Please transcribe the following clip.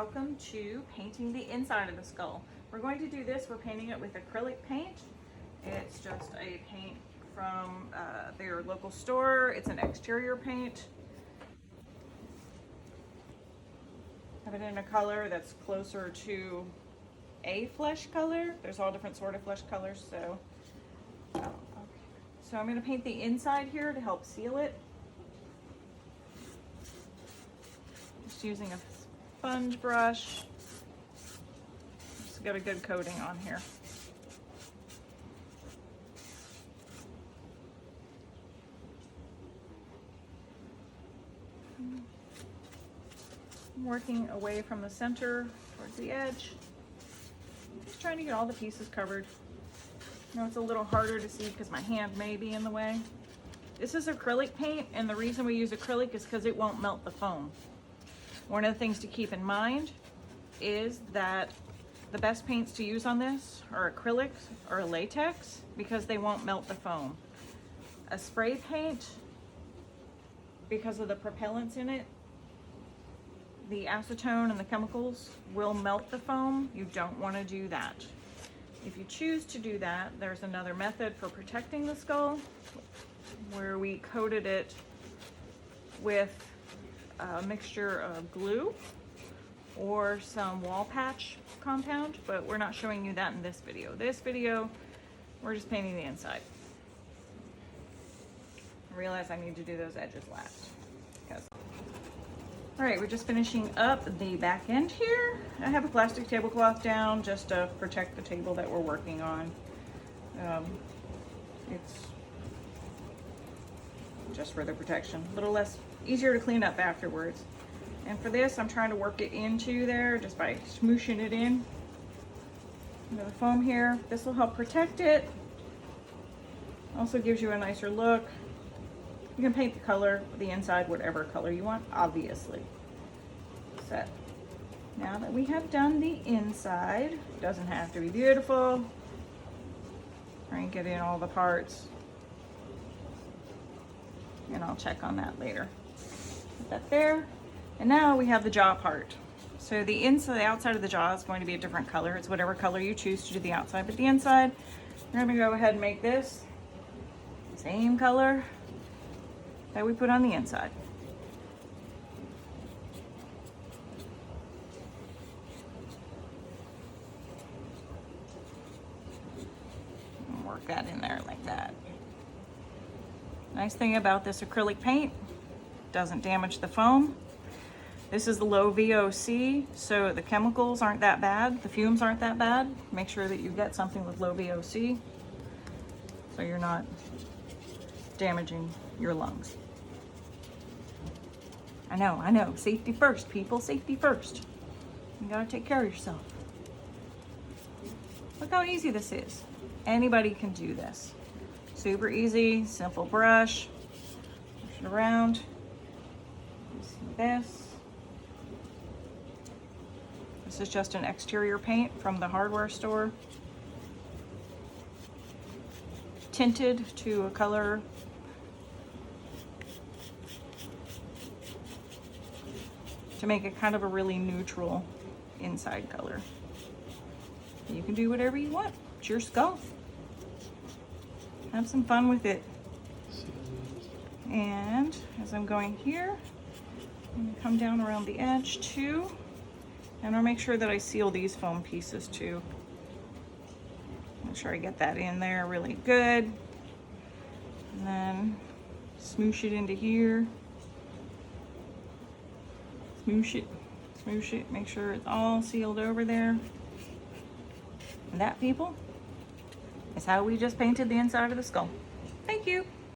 welcome to painting the inside of the skull. We're going to do this, we're painting it with acrylic paint. It's just a paint from their local store. It's an exterior paint. Have it in a color that's closer to a flesh color. There's all different sort of flesh colors, so So I'm going to paint the inside here to help seal it. Just using a sponge brush. Just got a good coating on here. I'm working away from the center towards the edge. Just trying to get all the pieces covered. I know it's a little harder to see because my hand may be in the way. This is acrylic paint, and the reason we use acrylic is because it won't melt the foam. One of the things to keep in mind is that the best paints to use on this are acrylics or latex because they won't melt the foam. A spray paint, because of the propellants in it, the acetone and the chemicals will melt the foam. You don't want to do that. If you choose to do that, there's another method for protecting the skull where we coated it with a mixture of glue or some wall patch compound, but we're not showing you that in this video. This video, we're just painting the inside. I realize I need to do those edges last. All right, we're just finishing up the back end here. I have a plastic tablecloth down just to protect the table that we're working on. It's just for the protection. A little less, easier to clean up afterwards. And for this, I'm trying to work it into there just by smooshing it in. The foam here. This will help protect it. Also gives you a nicer look. You can paint the color, the inside, whatever color you want, obviously. So, now that we have done the inside, it doesn't have to be beautiful. Try and get in all the parts. And I'll check on that later. Put that there. And now we have the jaw part. So the inside, the outside of the jaw is going to be a different color. It's whatever color you choose to do the outside, but the inside, we're gonna go ahead and make this same color that we put on the inside. And work that in there like that. Nice thing about this acrylic paint, doesn't damage the foam. This is the low VOC, so the chemicals aren't that bad, the fumes aren't that bad. Make sure that you get something with low VOC so you're not damaging your lungs. I know, safety first, people, safety first. You gotta take care of yourself. Look how easy this is. Anybody can do this. Super easy, simple brush. Push it around. You see this. This is just an exterior paint from the hardware store. Tinted to a color to make it kind of a really neutral inside color. You can do whatever you want. It's your skull. Have some fun with it. And as I'm going here, I'm gonna come down around the edge too. And I'll make sure that I seal these foam pieces too. Make sure I get that in there really good. And then smoosh it into here. Smoosh it, make sure it's all sealed over there. And that, people, is how we just painted the inside of the skull. Thank you.